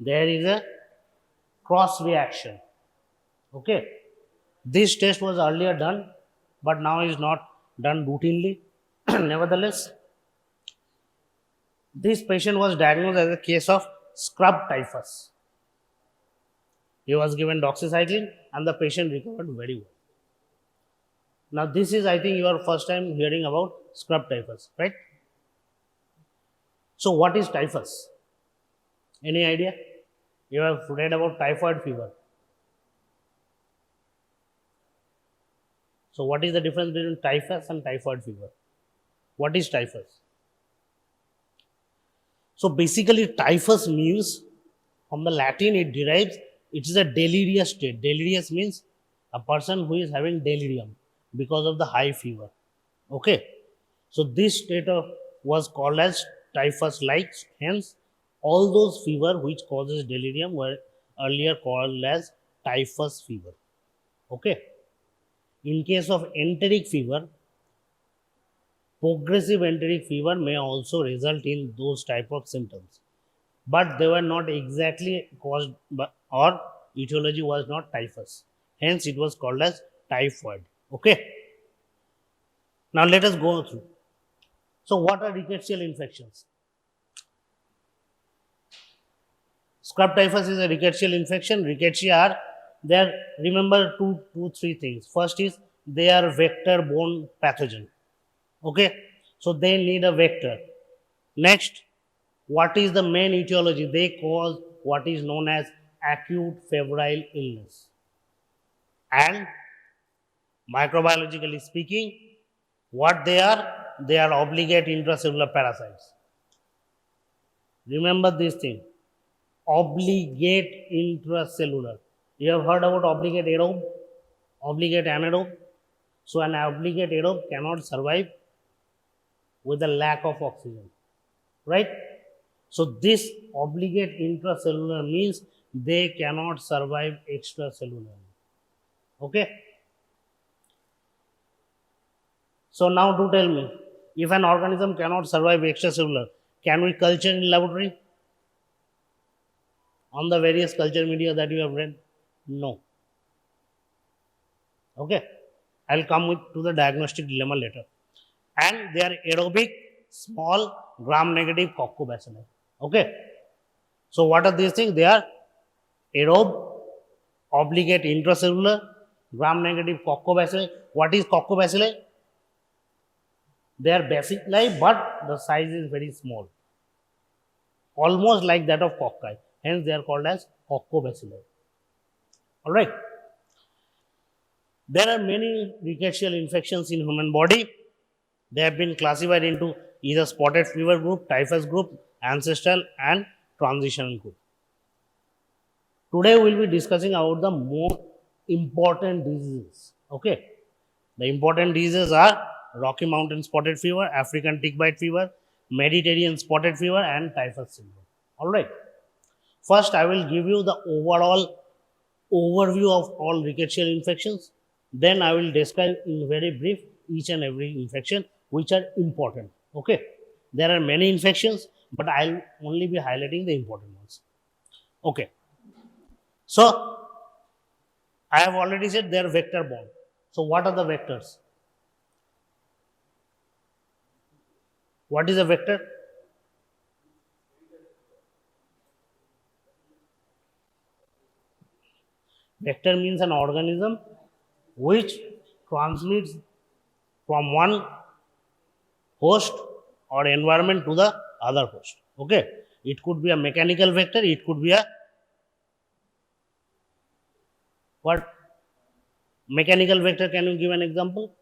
there is a cross reaction. Okay. This test was earlier done, but now is not done routinely. Nevertheless, this patient was diagnosed as a case of scrub typhus. He was given doxycycline and the patient recovered very well. Now, this is, I think, your first time hearing about scrub typhus, right? So, what is typhus? Any idea? You have read about typhoid fever. So, what is the difference between typhus and typhoid fever? What is typhus? So, basically, typhus means, from the Latin, it derives, it is a delirious state. Delirious means a person who is having delirium because of the high fever. Okay. So, this state of was called as typhus like. Hence, all those fever which causes delirium were earlier called as typhus fever. Okay. In case of enteric fever, progressive enteric fever may also result in those type of symptoms, but they were not exactly caused by, or etiology was not typhus. Hence, it was called as typhoid. Okay. Now, let us go through. So, what are rickettsial infections? Scrub typhus is a rickettsial infection. Rickettsia are there. Remember three things. First is they are vector-borne pathogen. Okay, so they need a vector. Next, what is the main etiology? They cause what is known as acute febrile illness. And microbiologically speaking, what they are obligate intracellular parasites. Remember this thing. Obligate intracellular. You have heard about obligate aerobe, obligate anaerobe. So, an obligate aerobe cannot survive with a lack of oxygen, right? So, this obligate intracellular means they cannot survive extracellularly. Okay. So, now do tell me, if an organism cannot survive extracellular, can we culture in laboratory? On the various culture media that you have read? No. Okay. I'll come to the diagnostic dilemma later. And they are aerobic, small, gram-negative coccobacilli. Okay. So, what are these things? They are aerobe, obligate intracellular, gram-negative coccobacilli. What is coccobacilli? They are bacilli, but the size is very small, almost like that of cocci. Hence, they are called as coccobacilli. All right. There are many rickettsial infections in human body. They have been classified into either spotted fever group, typhus group, ancestral and transitional group. Today we will be discussing about the more important diseases. Okay. The important diseases are Rocky Mountain spotted fever, African tick bite fever, Mediterranean spotted fever and typhus syndrome. Alright. First I will give you the overall overview of all rickettsial infections. Then I will describe in very brief each and every infection which are important. Okay. There are many infections, but I'll only be highlighting the important ones. Okay. So, I have already said they are vector borne. So, what are the vectors? What is a vector? Vector means an organism which transmits from one host or environment to the other host. Okay. It could be a mechanical vector, it could be a what? Mechanical vector, can you give an example?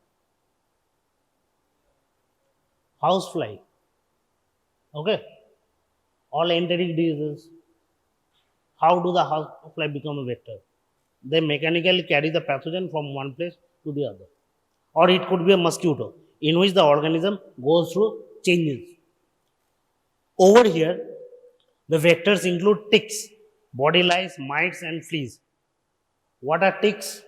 Housefly. Okay. All enteric diseases. How do the housefly become a vector? They mechanically carry the pathogen from one place to the other. Or it could be a mosquito in which the organism goes through changes. Over here, the vectors include ticks, body lice, mites, and fleas. What are ticks?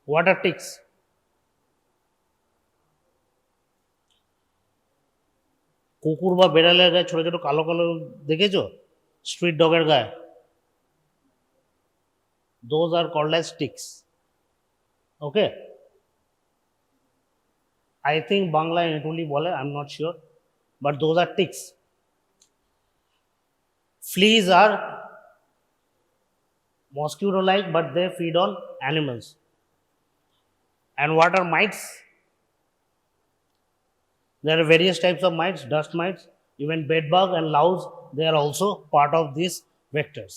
What are ticks? কুকুর বা বেড়ালের গায়ে ছোট ছোট কালো কালো দেখেছো street ডগের গায়ে, those are called as ticks. Okay, I think Bangla এটুলি বলে, I'm not sure, but those are ticks. Fleas are mosquito like, but they feed on animals. And what are mites? There are various types of mites, dust mites, even bedbug and louse, they are also part of these vectors.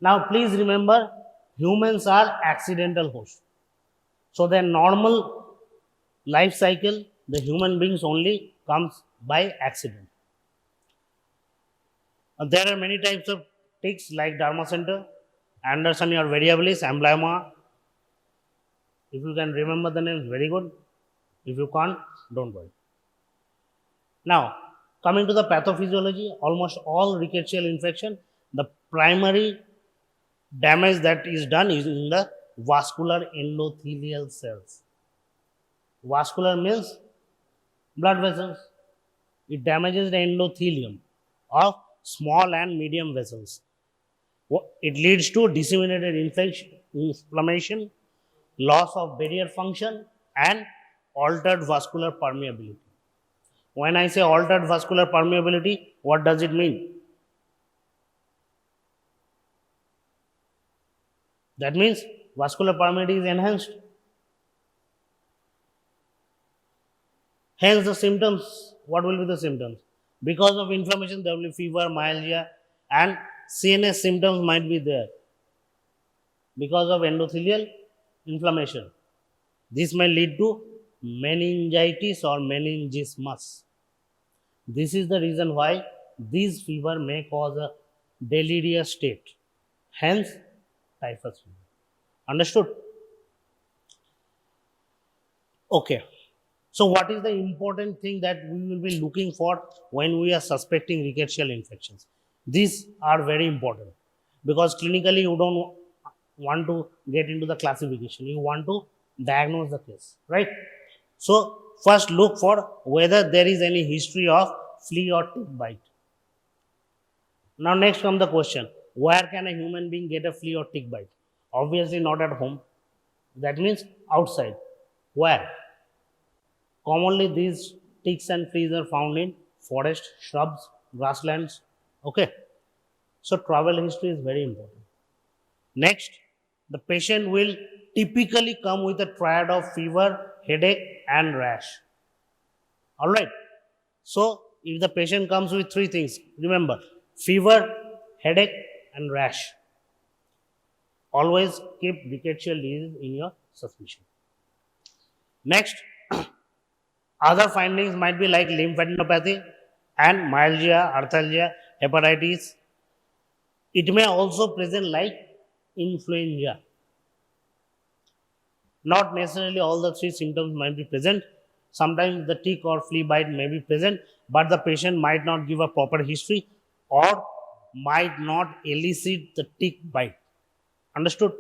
Now please remember, humans are accidental hosts. So their normal life cycle, the human beings only comes by accident. There are many types of ticks like Dermacenter, Andersoni or variabilis, Emblema. If you can remember the names, very good. If you can't, don't worry. Now, coming to the pathophysiology, almost all rickettsial infection, the primary damage that is done is in the vascular endothelial cells. Vascular means blood vessels. It damages the endothelium of small and medium vessels. It leads to disseminated inflammation, loss of barrier function, and altered vascular permeability. When I say altered vascular permeability, what does it mean? That means vascular permeability is enhanced. Hence the symptoms, what will be the symptoms? Because of inflammation, there will be fever, myalgia, and CNS symptoms might be there. Because of endothelial inflammation, this may lead to meningitis or meningismus. This is the reason why this fever may cause a delirious state. Hence, typhus fever. Understood? Okay. So, what is the important thing that we will be looking for when we are suspecting rickettsial infections? These are very important because clinically you don't want to get into the classification. You want to diagnose the case, right? So, first look for whether there is any history of flea or tick bite. Now, next comes the question, where can a human being get a flea or tick bite? Obviously, not at home. That means outside. Where? Commonly, these ticks and fleas are found in forest, shrubs, grasslands. Okay. So, travel history is very important. Next, the patient will typically come with a triad of fever, headache, and rash. All right. So, if the patient comes with three things, remember fever, headache, and rash, always keep rickettsial disease in your suspicion. Next, other findings might be like lymphadenopathy and myalgia, arthalgia, hepatitis. It may also present like influenza. Not necessarily all the three symptoms might be present. Sometimes the tick or flea bite may be present, but the patient might not give a proper history or might not elicit the tick bite. Understood?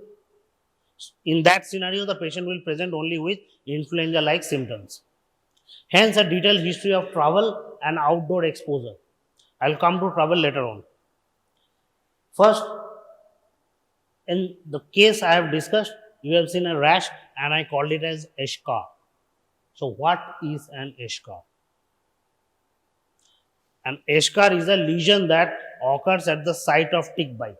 In that scenario, the patient will present only with influenza-like symptoms. Hence, a detailed history of travel and outdoor exposure. I'll come to travel later on. First, in the case I have discussed, you have seen a rash and I called it as eschar. So, what is an eschar? An eschar is a lesion that occurs at the site of tick bite.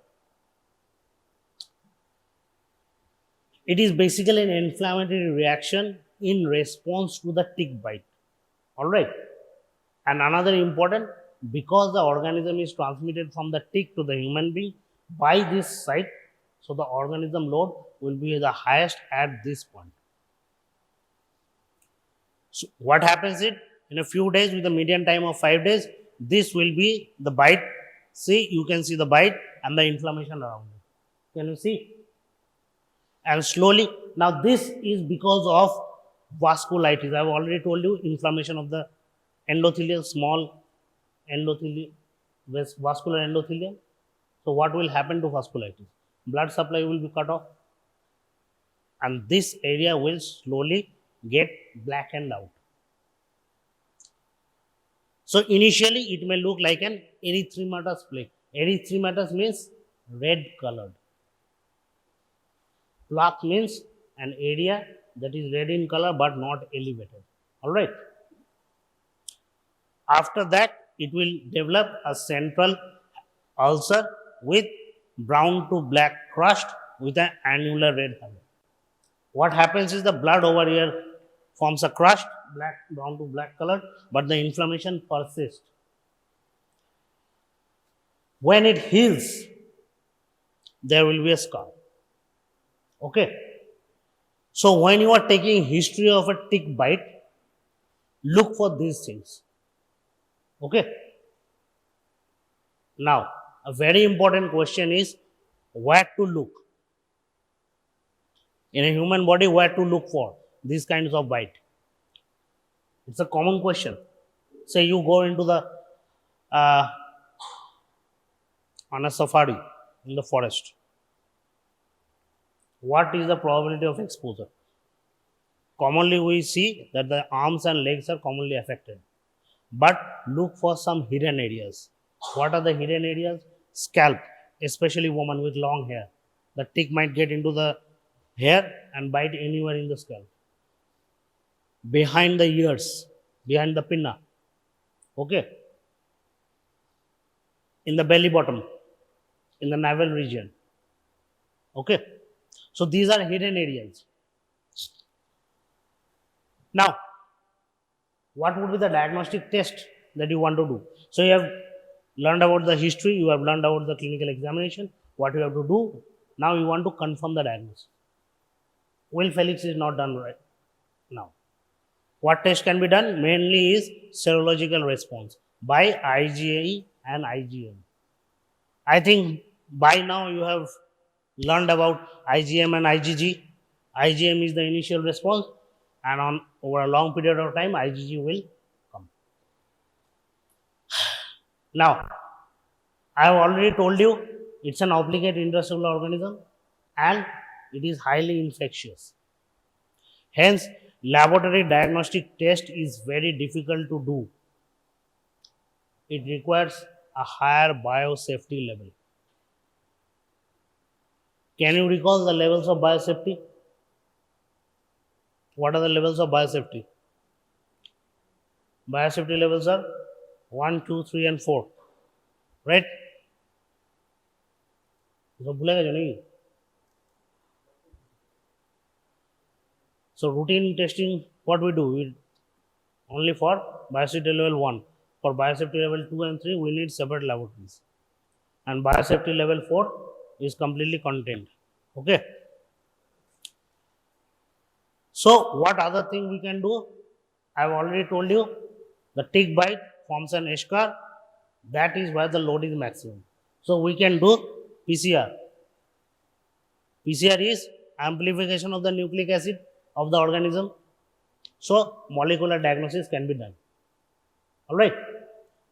It is basically an inflammatory reaction in response to the tick bite. Alright. And another important, because the organism is transmitted from the tick to the human being by this site, so the organism load will be the highest at this point. So what happens is, in a few days with a median time of 5 days, this will be the bite. See, you can see the bite and the inflammation around it. Can you see? And slowly, now this is because of vasculitis. I have already told you inflammation of the endothelium, small endothelium, vascular endothelium. So what will happen to vasculitis? Blood supply will be cut off and this area will slowly get blackened out. So initially it may look like an erythematous plaque. Erythematous means red colored. Plaque means an area that is red in color but not elevated. Alright. After that, it will develop a central ulcer with brown to black crust with an annular red color. What happens is the blood over here forms a crust, brown to black color, but the inflammation persists. When it heals, there will be a scar. Okay. So when you are taking history of a tick bite, look for these things. Okay. Now, a very important question is where to look. In a human body, where to look for these kinds of bite? It's a common question. Say you go into the on a safari in the forest. What is the probability of exposure? Commonly we see that the arms and legs are commonly affected. But look for some hidden areas. What are the hidden areas? Scalp, especially women with long hair. The tick might get into the hair and bite anywhere in the scalp. Behind the ears, behind the pinna. Okay. In the belly bottom, in the navel region. Okay. So these are hidden areas. Now, what would be the diagnostic test that you want to do? So you have learned about the history, you have learned about the clinical examination, what you have to do. Now you want to confirm the diagnosis. Will Felix is not done right now. What test can be done? Mainly is serological response by IgA and IgM. I think by now you have learned about IgM and IgG. IgM is the initial response, and on over a long period of time, IgG will come. Now, I have already told you it's an obligate intracellular organism and it is highly infectious. Hence, laboratory diagnostic test is very difficult to do. It requires a higher biosafety level. Can you recall the levels of biosafety? What are the levels of biosafety? Biosafety levels are 1, 2, 3 and 4. Right? So routine testing, what we do? We only for biosafety level 1. For biosafety level 2 and 3, we need separate laboratories. And biosafety level 4 is completely contained. Okay. So what other thing we can do? I have already told you the tick bite forms an eschar. That is where the load is maximum. So we can do PCR. PCR is amplification of the nucleic acid of the organism. So molecular diagnosis can be done. Alright.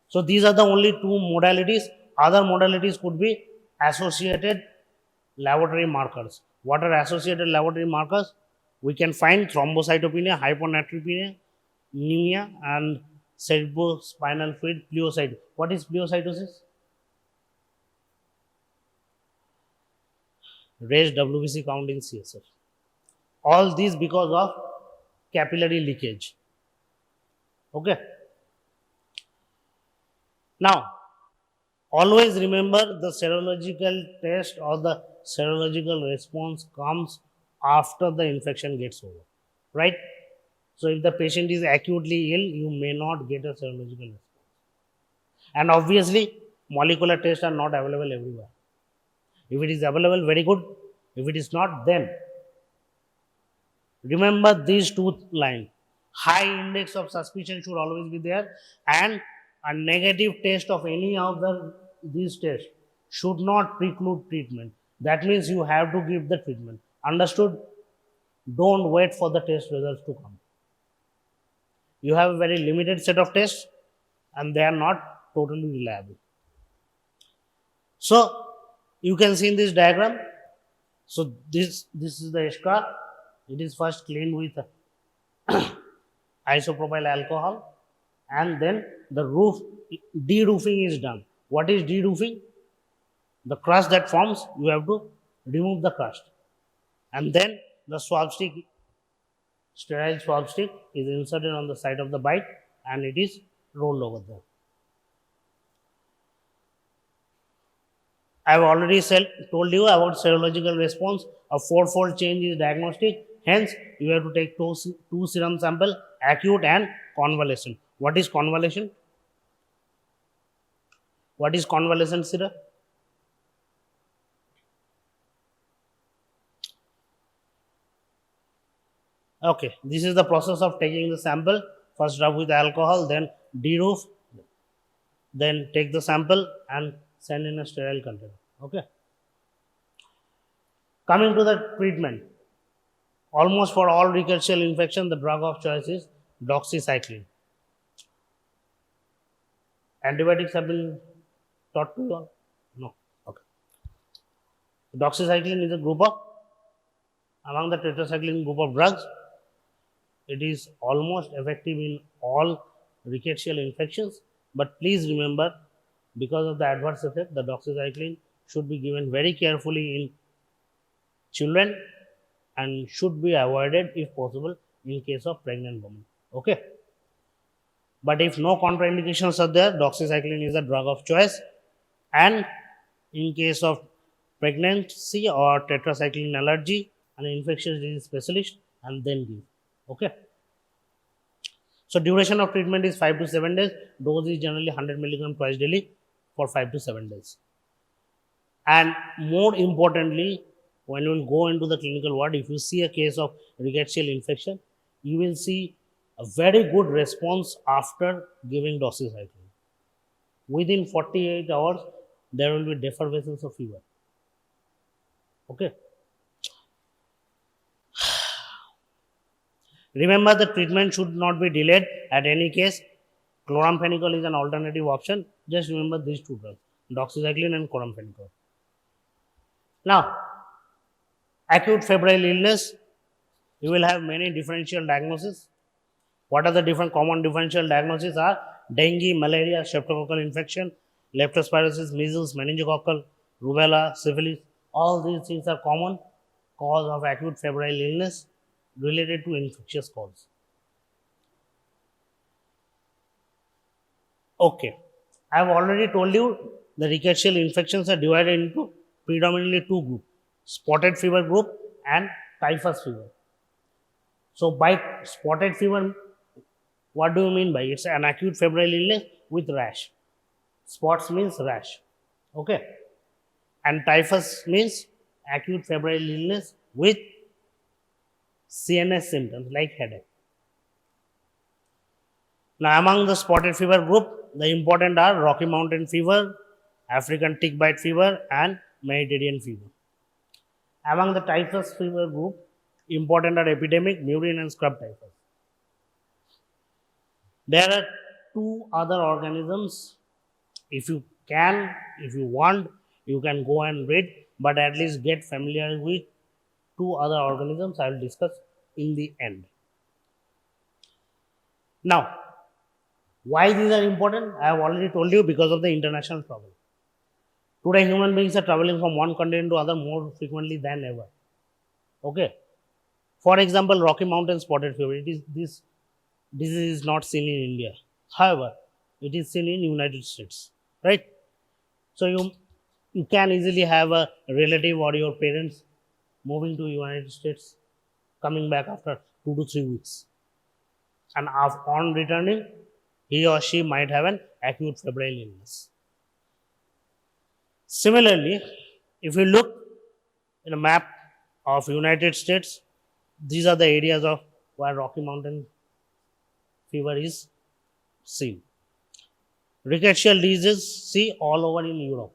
So these are the only two modalities. Other modalities could be associated laboratory markers. What are associated laboratory markers? We can find thrombocytopenia, hyponatremia, anemia, and cerebrospinal fluid pleocyte. What is pleocytosis? Raised WBC count in CSF. All these because of capillary leakage. Okay. Now, always remember the serological test or the serological response comes after the infection gets over. Right? So, if the patient is acutely ill, you may not get a serological response. And obviously, molecular tests are not available everywhere. If it is available, very good. If it is not, then remember these two lines. High index of suspicion should always be there, and a negative test of any of these tests should not preclude treatment. That means you have to give the treatment. Understood? Don't wait for the test results to come. You have a very limited set of tests and they are not totally reliable. So, you can see in this diagram. So, this is the eschar. It is first cleaned with isopropyl alcohol and then the de-roofing is done. What is de-roofing? The crust that forms, you have to remove the crust. And then the swab stick, sterile swab stick is inserted on the side of the bite and it is rolled over there. I have already told you about serological response. A fourfold change is diagnostic. Hence, you have to take two serum sample, acute and convalescent. What is convalescent? What is convalescent serum? Okay, this is the process of taking the sample. First rub with alcohol, then de-roof, then take the sample and send in a sterile container. Okay. Coming to the treatment. Almost for all rickettsial infection, the drug of choice is doxycycline. Antibiotics have been taught to you all? No. Okay. Doxycycline is a group of, among the tetracycline group of drugs, it is almost effective in all rickettsial infections. But please remember, because of the adverse effect, the doxycycline should be given very carefully in children and should be avoided if possible in case of pregnant women. Okay. But if no contraindications are there, doxycycline is a drug of choice. And in case of pregnancy or tetracycline allergy, an infectious disease specialist and then give. Okay. So duration of treatment is 5 to 7 days. Dose is generally 100 milligram twice daily for 5 to 7 days. And more importantly, when you will go into the clinical ward, if you see a case of rickettsial infection, you will see a very good response after giving doxycycline. Within 48 hours, there will be defervescence of fever. Okay. Remember, the treatment should not be delayed at any case. Chloramphenicol is an alternative option. Just remember these two drugs, doxycycline and chloramphenicol. Now, acute febrile illness, you will have many differential diagnoses. What are the different common differential diagnoses are? Dengue, malaria, streptococcal infection, leptospirosis, measles, meningococcal, rubella, syphilis. All these things are common cause of acute febrile illness related to infectious cause. Okay, I have already told you the rickettsial infections are divided into predominantly two groups, spotted fever group and typhus fever. So by spotted fever, what do you mean by? It's an acute febrile illness with rash. Spots means rash. Okay. And typhus means acute febrile illness with CNS symptoms like headache. Now, among the spotted fever group, the important are Rocky Mountain fever, African tick bite fever, and Mediterranean fever. Among the typhus fever group, important are epidemic, murine, and scrub typhus. There are two other organisms. If you want, you can go and read, but at least get familiar with two other organisms I will discuss in the end. Now, why these are important? I have already told you, because of the international travel. Today, human beings are traveling from one continent to other more frequently than ever. Okay. For example, Rocky Mountain spotted fever. This disease is not seen in India. However, it is seen in United States, right? So you can easily have a relative or your parents moving to United States, coming back after 2 to 3 weeks, and on returning, he or she might have an acute febrile illness. Similarly, if you look in a map of United States, these are the areas of where Rocky Mountain fever is seen. Rickettsial diseases see all over in Europe.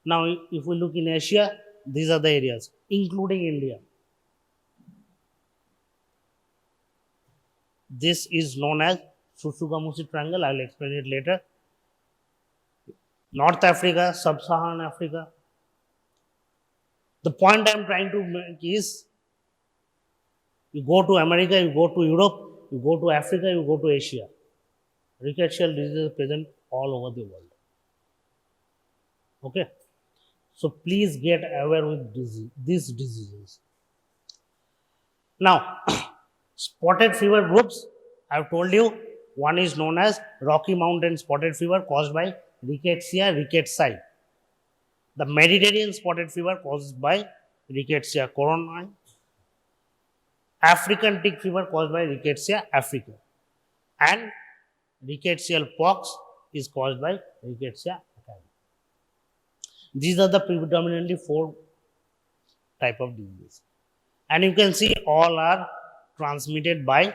Now, if we look in Asia, these are the areas, including India. This is known as Susugamushi Triangle. I will explain it later. North Africa, Sub-Saharan Africa. The point I am trying to make is, you go to America, you go to Europe, you go to Africa, you go to Asia. Rickettsial disease is present all over the world. Okay. So please get aware with these diseases. Now, spotted fever groups, I've told you, one is known as Rocky Mountain spotted fever caused by Rickettsia rickettsii. The Mediterranean spotted fever caused by Rickettsia coronae. African tick fever caused by Rickettsia africa. And Rickettsial pox is caused by Rickettsia acai. These are the predominantly 4 type of diseases. And you can see all are transmitted by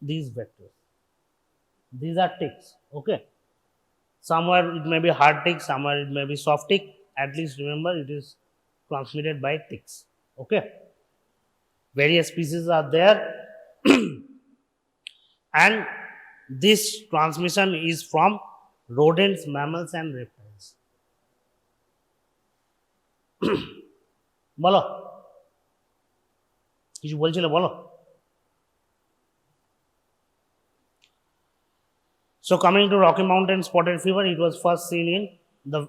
these vectors. These are ticks. Okay. Somewhere it may be hard tick, somewhere it may be soft tick. At least remember it is transmitted by ticks. Okay. Various species are there. And this transmission is from rodents, mammals and reptiles. বলো কিছু বলছিলে বলো So coming to Rocky Mountain spotted fever, it was first seen in the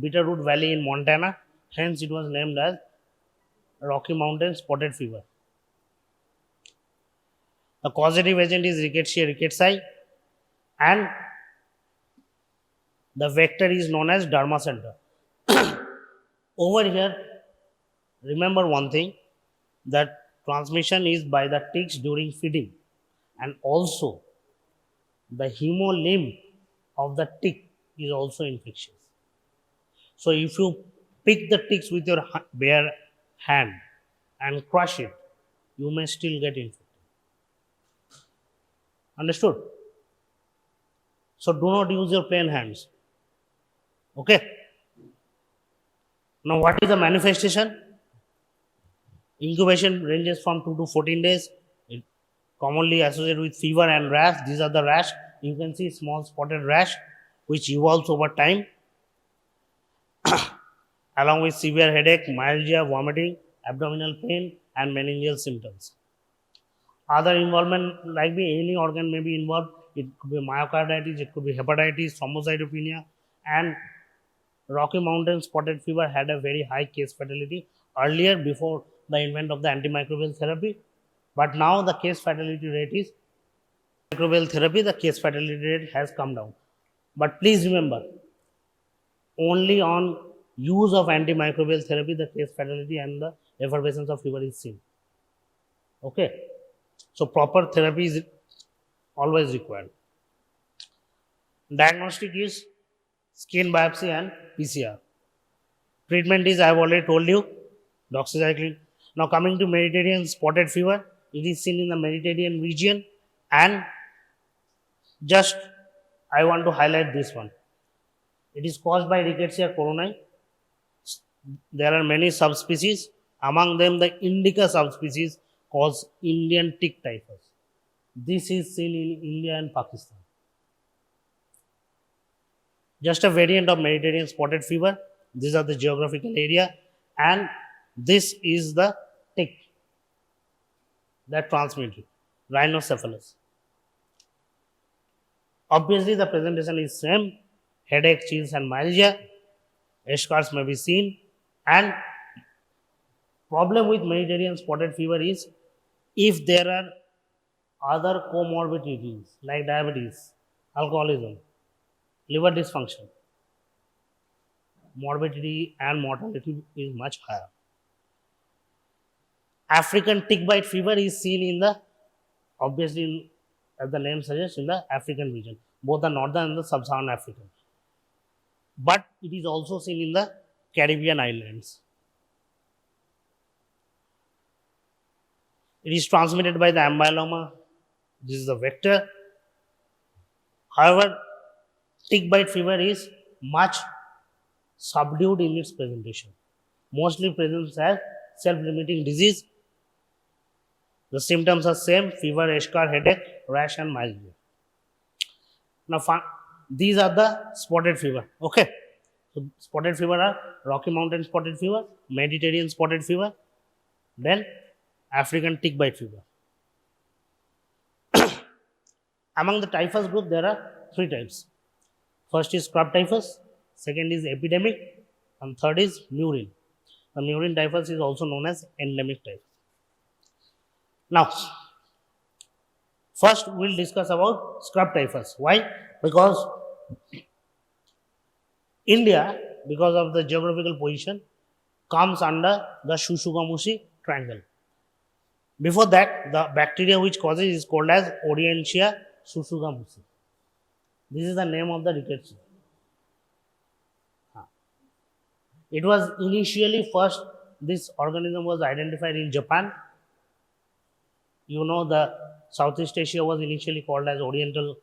Bitterroot Valley in Montana. Hence it was named as Rocky Mountain spotted fever. The causative agent is Rickettsia rickettsii and the vector is known as Dermacentor. Over here, remember one thing, that transmission is by the ticks during feeding, and also the hemolymph of the tick is also infectious. So if you pick the ticks with your bare hand and crush it, you may still get infected. Understood? So do not use your plain hands. Okay? Now what is the manifestation? Incubation ranges from 2 to 14 days. It commonly associated with fever and rash. These are the rash. You can see small spotted rash which evolves over time along with severe headache, myalgia, vomiting, abdominal pain and meningeal symptoms. Other involvement like any organ may be involved. It could be myocarditis, it could be hepatitis, thrombocytopenia, and Rocky Mountain spotted fever had a very high case fatality earlier before the invent of the antimicrobial therapy. But now the case fatality rate is microbial therapy, the case fatality rate has come down. But please remember, only on use of antimicrobial therapy the case fatality and the effervescence of fever is seen. Okay. So proper therapy is always required. Diagnostic is skin biopsy and PCR. Treatment is, I have already told you, doxycycline. Now coming to Mediterranean spotted fever, it is seen in the Mediterranean region, and just I want to highlight this one. It is caused by Rickettsia coronae. There are many subspecies. Among them, the indica subspecies cause Indian tick typhus. This is seen in India and Pakistan. Just a variant of Mediterranean spotted fever. These are the geographical area, and this is the tick that transmitted, rhinocephalus. Obviously, the presentation is same: headache, chills, and myalgia. Scars may be seen, and problem with Mediterranean spotted fever is if there are other comorbidities like diabetes, alcoholism, liver dysfunction, morbidity and mortality is much higher. African tick bite fever is seen in the, obviously, as the name suggests, in the African region, both the northern and the sub-Saharan African. But it is also seen in the Caribbean islands. It is transmitted by the ambyloma. This is the vector. However, tick bite fever is much subdued in its presentation. Mostly presents as self-limiting disease. The symptoms are same: fever, eschar, headache, rash and myalgia. Now, these are the spotted fever. Okay. So, spotted fever are Rocky Mountain spotted fever, Mediterranean spotted fever, then African tick bite fever. Among the typhus group, there are three types. First is scrub typhus, second is epidemic, and third is murine. The murine typhus is also known as endemic typhus. Now, first we'll discuss about scrub typhus. Why? Because India, because of the geographical position, comes under the Shushugamushi triangle. Before that, the bacteria which causes is called as Orientia Shushugamushi. This is the name of the Rickettsia. It was initially first, this organism was identified in Japan. You know, the Southeast Asia was initially called as Oriental.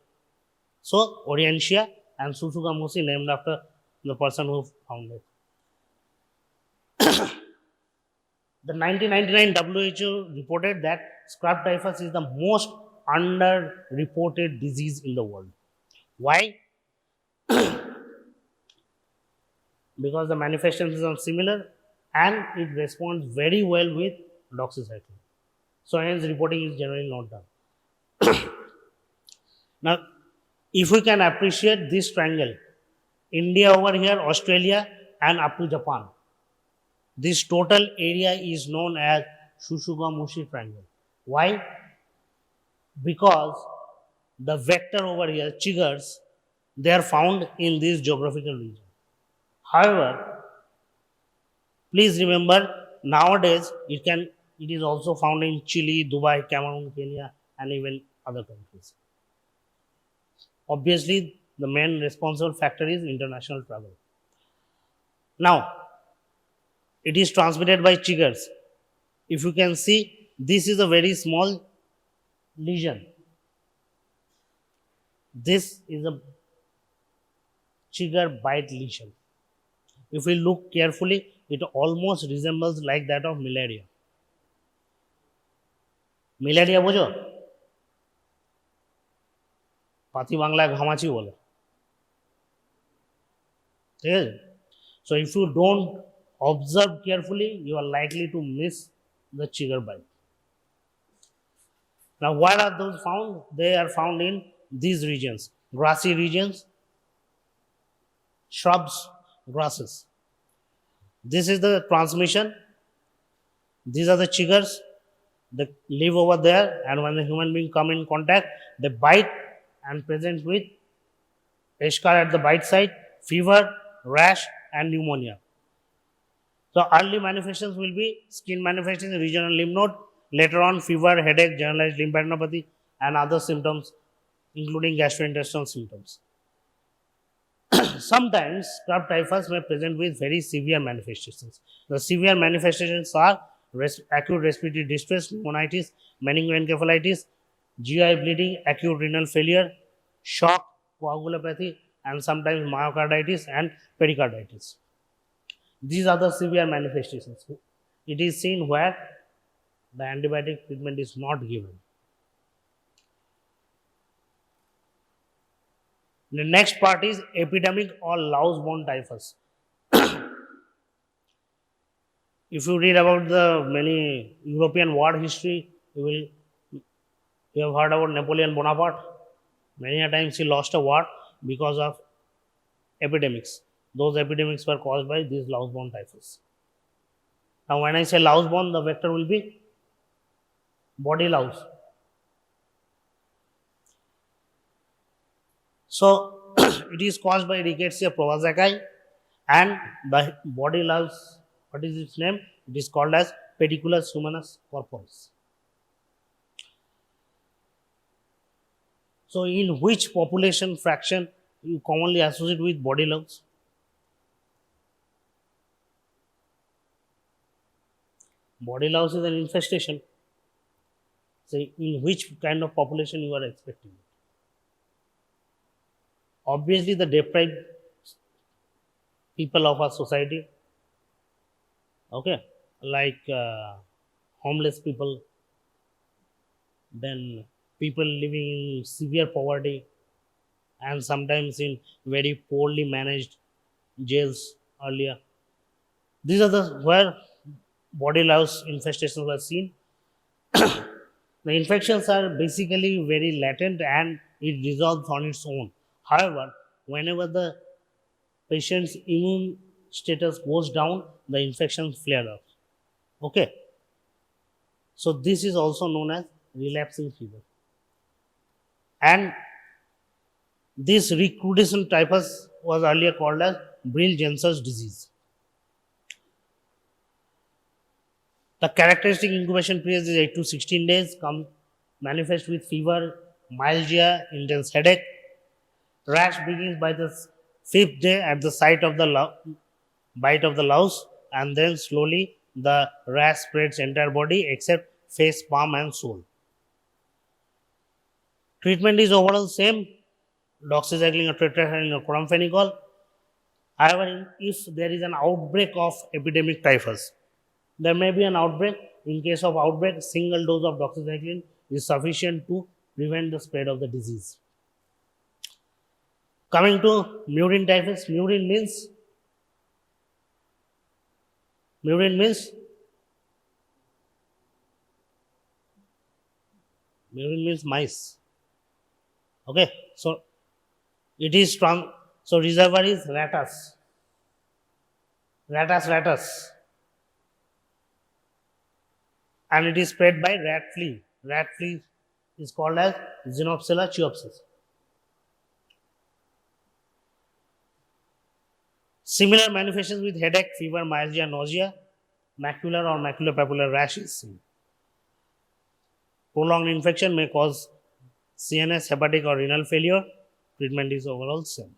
So, Orientia and Shushugamushi named after the person who found it. The 1999 WHO reported that scrub typhus is the most underreported disease in the world. Why? Because the manifestations are similar and it responds very well with doxycycline. So hence reporting is generally not done. Now, if we can appreciate this triangle, India over here, Australia and up to Japan, this total area is known as Shushugamushi triangle. Why? Because the vector over here, chiggers, they are found in this geographical region. However, please remember, nowadays it is also found in Chile, Dubai, Cameroon, Kenya, and even other countries. Obviously, the main responsible factor is international travel. Now, it is transmitted by chiggers. If you can see, this is a very small lesion. This is a chigger bite lesion. If we look carefully, it almost resembles like that of malaria. Malaria বোঝো? পাতি বাংলায় ঘামাচি বলে। ঠিক আছে? So if you don't observe carefully, you are likely to miss the chigger bite. Now, where are those found? They are found in these regions: grassy regions, shrubs, grasses. This is the transmission. These are the chiggers. They live over there, and when the human being come in contact, they bite and present with eschar at the bite site, fever, rash, and pneumonia. So early manifestations will be skin manifestations, regional lymph node. Later on, fever, headache, generalized lymphadenopathy, and other symptoms, including gastrointestinal symptoms. Sometimes scrub typhus may present with very severe manifestations. The severe manifestations are acute respiratory distress, pneumonitis, meningoencephalitis, GI bleeding, acute renal failure, shock, coagulopathy, and sometimes myocarditis and pericarditis. These are the severe manifestations. It is seen where the antibiotic treatment is not given. The next part is epidemic or louse-borne typhus. If you read about the many European war history, you have heard about Napoleon Bonaparte. Many a times he lost a war because of epidemics. Those epidemics were caused by these louse-borne typhus. Now, when I say louse-borne, the vector will be body louse. So, it is caused by Rickettsia provazacai, and the body louse, what is its name? It is called as Pediculus humanus corporis. So, in which population fraction you commonly associate with body louse? Body louse is an infestation. So, in which kind of population you are expecting? Obviously, the deprived people of our society, okay, like homeless people, then people living in severe poverty, and sometimes in very poorly managed jails earlier. These are the where body louse infestations were seen. The infections are basically very latent and it resolves on its own. However, whenever the patient's immune status goes down, the infection flare up. Okay. So this is also known as relapsing fever. And this recrudescent typhus was earlier called as Brill-Jensen's disease. The characteristic incubation period is 8 to 16 days, manifest with fever, myalgia, intense headache. Rash begins by the fifth day at the site of the bite of the louse, and then slowly the rash spreads entire body except face, palm, and sole. Treatment is overall same, doxycycline or tetracycline or chloramphenicol. However, if there is an outbreak of epidemic typhus, there may be an outbreak. In case of outbreak, single dose of doxycycline is sufficient to prevent the spread of the disease. Coming to murine typhus, murine means mice. Okay, so it is strong. So reservoir is ratus, and it is spread by rat flea. Rat flea is called as Xenopsella chiopsis. Similar manifestations with headache, fever, myalgia, nausea, macular or maculopapular rash is seen. Prolonged infection may cause CNS, hepatic or renal failure. Treatment is overall same.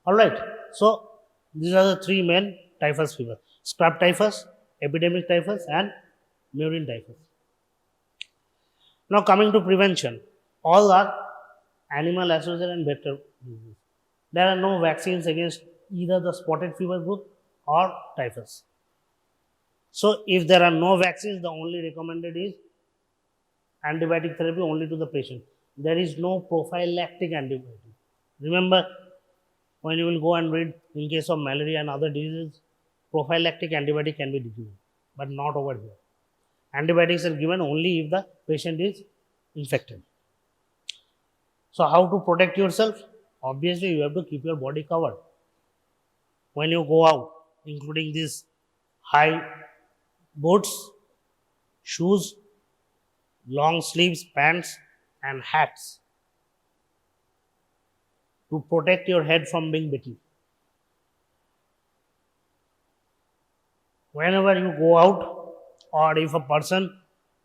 Alright, so these are the three main typhus fever: scrub typhus, epidemic typhus, and murine typhus. Now coming to prevention, all are animal associated and vector disease. There are no vaccines against either the spotted fever group or typhus. So if there are no vaccines, the only recommended is antibiotic therapy only to the patient. There is no prophylactic antibiotic. Remember, when you will go and read in case of malaria and other diseases, prophylactic antibiotic can be given, but not over here. Antibiotics are given only if the patient is infected. So how to protect yourself? Obviously, you have to keep your body covered. When you go out, including these high boots, shoes, long sleeves, pants, and hats to protect your head from being bitten. Whenever you go out, or if a person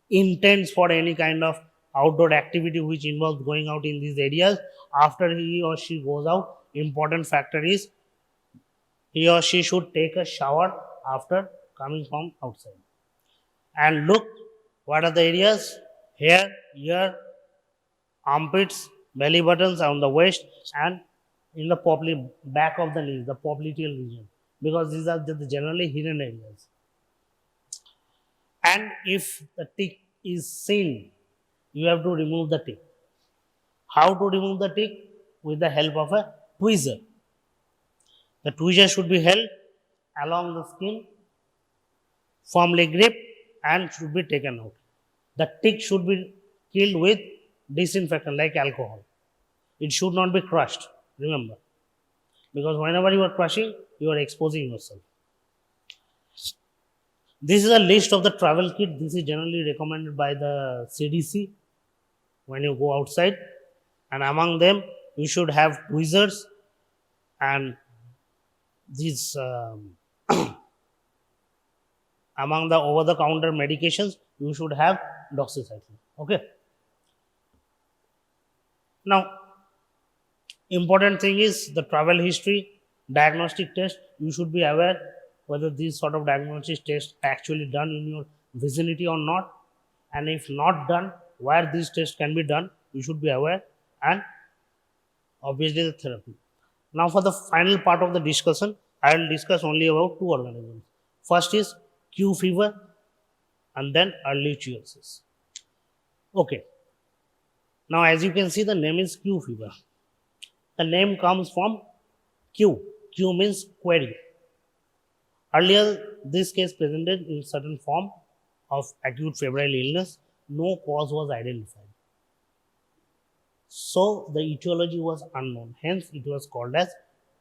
intends for any kind of outdoor activity which involves going out in these areas, after he or she goes out, important factor is he or she should take a shower after coming from outside. And look, what are the areas? Hair, ear, armpits, belly buttons, on the waist, and in the back of the knees, the popliteal region, because these are the generally hidden areas. And if the tick is seen, you have to remove the tick. How to remove the tick? With the help of a tweezer. The tweezer should be held along the skin, firmly gripped, and should be taken out. The tick should be killed with disinfectant like alcohol. It should not be crushed, remember. Because whenever you are crushing, you are exposing yourself. This is a list of the travel kit. This is generally recommended by the CDC when you go outside. And among them, you should have tweezers and these among the over-the-counter medications, you should have doxycycline. Okay. Now, important thing is the travel history, diagnostic test. You should be aware whether these sort of diagnostic tests are actually done in your vicinity or not. And if not done, where these tests can be done, you should be aware. And obviously the therapy. Now for the final part of the discussion, I will discuss only about two organisms. First is Q fever and then ehrlichiosis. Okay. Now as you can see, the name is Q fever. The name comes from Q. Q means query. Earlier, this case presented in certain form of acute febrile illness. No cause was identified. So the etiology was unknown. Hence, it was called as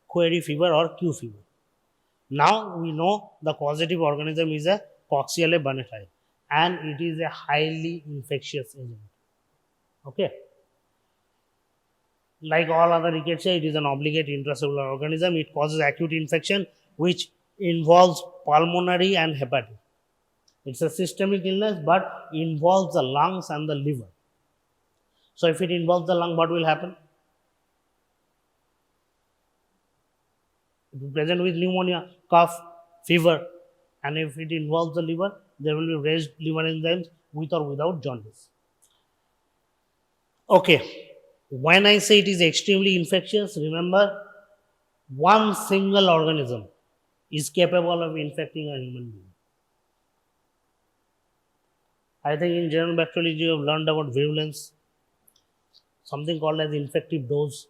query fever or Q fever. Now we know the causative organism is a Coxiella burnetii and it is a highly infectious agent. Okay. Like all other Rickettsia, it is an obligate intracellular organism. It causes acute infection which involves pulmonary and hepatic. It's a systemic illness but involves the lungs and the liver. So if it involves the lung, what will happen? It will present with pneumonia, cough, fever, and if it involves the liver, there will be raised liver enzymes with or without jaundice. Okay, when I say it is extremely infectious, remember one single organism is capable of infecting a human being. I think in general bacteriology you have learned about virulence, something called as infective dose.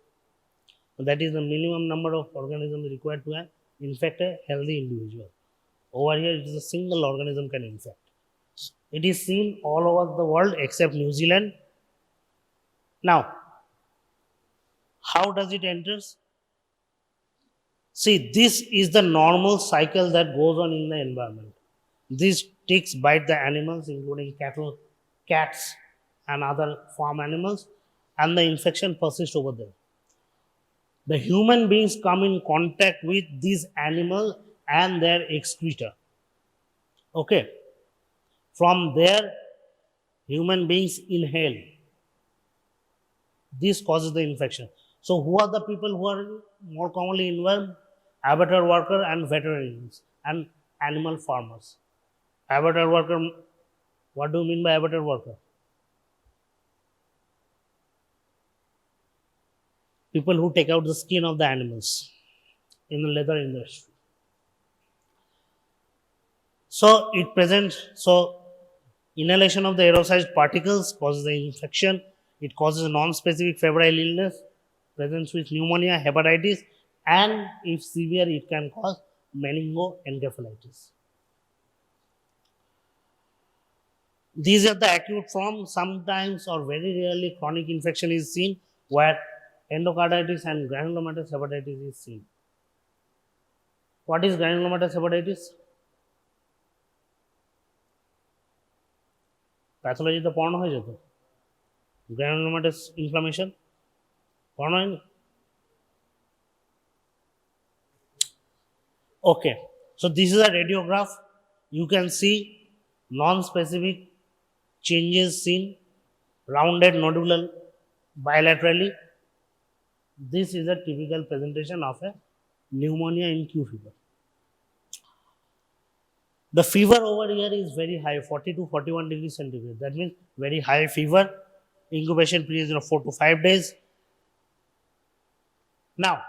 That is the minimum number of organisms required to infect a healthy individual. Over here, it is a single organism can infect. It is seen all over the world except New Zealand. Now, how does it enter? See, this is the normal cycle that goes on in the environment. These ticks bite the animals, including cattle, cats, and other farm animals, and the infection persists over there. The human beings come in contact with these animals and their excreta. Okay. From there, human beings inhale. This causes the infection. So, who are the people who are more commonly involved? Abattoir worker and veterinarians and animal farmers. Abattoir worker, what do you mean by abattoir worker? People who take out the skin of the animals in the leather industry. So, it presents, so inhalation of the aerosolized particles causes the infection. It causes non-specific febrile illness, presence with pneumonia, hepatitis, and if severe, it can cause meningoencephalitis. These are the acute form. Sometimes or very rarely chronic infection is seen where endocarditis and granulomatous hepatitis is seen. What is granulomatous hepatitis? Pathology তো পড়ানো হয়ে যেত granulomatous inflammation পড়ানো হয়নি okay so this is a radiograph you can see non-specific changes seen rounded nodular bilaterally this is a typical presentation of a pneumonia in Q fever. The fever over here is very high, 40 to 41 degrees centigrade. That means very high fever. Incubation period of 4 to 5 days. Now,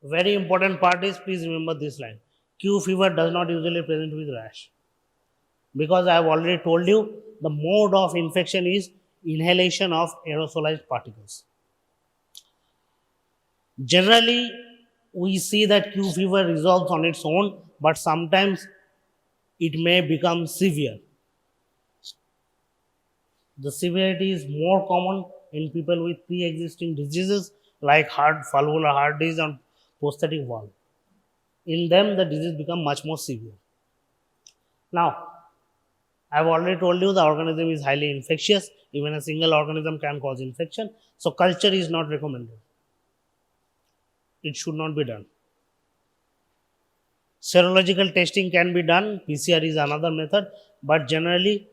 very important part is please remember this line. Q fever does not usually present with rash. Because I have already told you the mode of infection is inhalation of aerosolized particles. Generally, we see that Q fever resolves on its own, but sometimes it may become severe. The severity is more common in people with pre-existing diseases like valvular heart disease and prosthetic valve. In them, the disease becomes much more severe. Now, I have already told you the organism is highly infectious. Even a single organism can cause infection. So, culture is not recommended. It should not be done. Serological testing can be done. PCR is another method. But generally,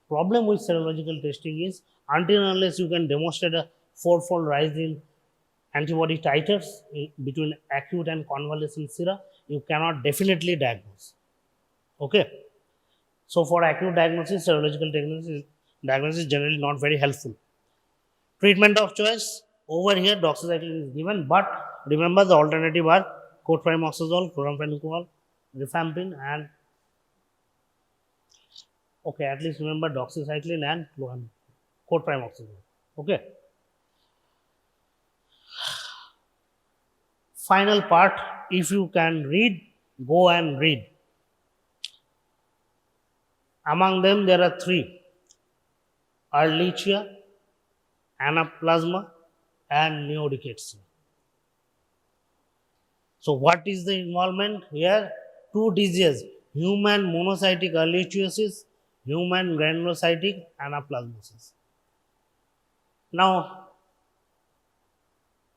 problem with serological testing is until and unless you can demonstrate a fourfold rise in antibody titers between acute and convalescent sera, you cannot definitely diagnose. Okay. So for acute diagnosis, serological diagnosis is generally not very helpful. Treatment of choice, over here doxycycline is given, but remember the alternative are cotrimoxazole, chloramphenicol, rifampin and okay, at least remember doxycycline and cotrimoxazole. Okay. Final part, if you can read, go and read. Among them, there are three: Ehrlichia, Anaplasma, and Rickettsia. So, what is the involvement here? Two diseases: human monocytic ehrlichiosis, human granulocytic anaplasmosis. Now,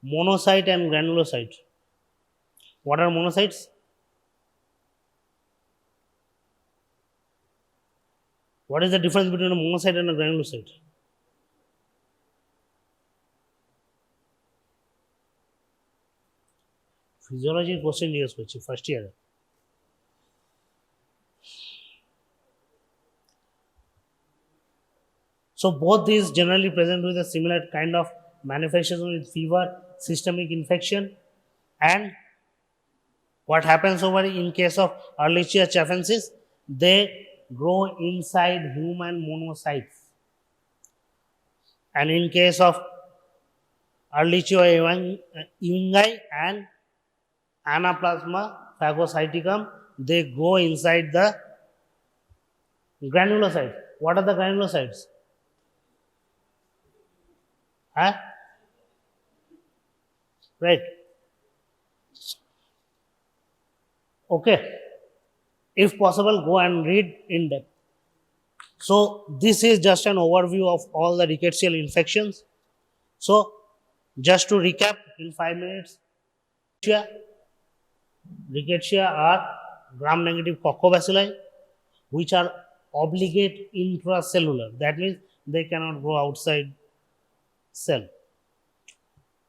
monocyte and granulocyte. What are monocytes? What is the difference between a monocyte and a granulocyte? Physiology question জিজ্ঞেস করছি first year. So both these generally present with a similar kind of manifestation with fever, systemic infection, and what happens over in case of Ehrlichia chafensis, they grow inside human monocytes. And in case of Ehrlichia ewingi and Anaplasma phagocyticum, they go inside the granulocytes. What are the granulocytes? Huh? Right. Okay. If possible, go and read in depth. So, this is just an overview of all the rickettsial infections. So, just to recap in 5 minutes, Rickettsia are gram-negative coccobacilli, which are obligate intracellular. That means they cannot go outside cell.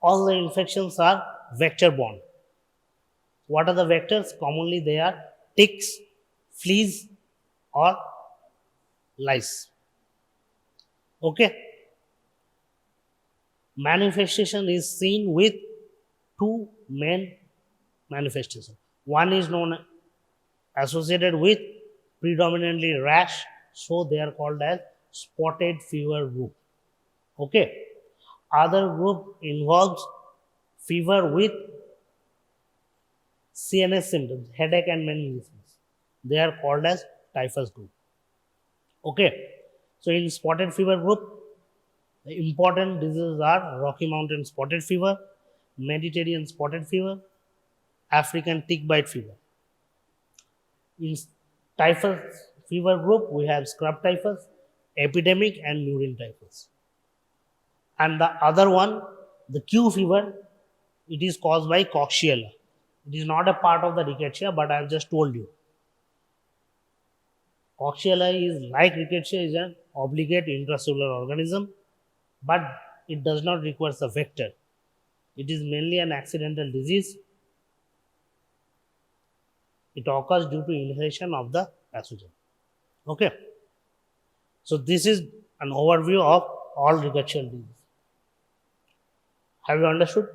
All the infections are vector-borne. What are the vectors? Commonly they are ticks, fleas, or lice. Okay. Manifestation is seen with two main manifestations. One is known associated with predominantly rash, so they are called as spotted fever group. Okay. Other group involves fever with CNS symptoms, headache and meningitis. They are called as typhus group. Okay. So in spotted fever group, the important diseases are Rocky Mountain spotted fever, Mediterranean spotted fever, African tick bite fever. In typhus fever group, we have scrub typhus, epidemic, and murine typhus. And the other one, the Q fever, it is caused by Coxiella. It is not a part of the Rickettsia, but I have just told you. Coxiella is like Rickettsia, is an obligate intracellular organism, but it does not require a vector. It is mainly an accidental disease. It occurs due to inhalation of the pathogen. Okay. So this is an overview of all rickettsial diseases. Have you understood?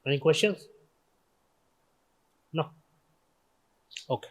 Any questions? No? Okay.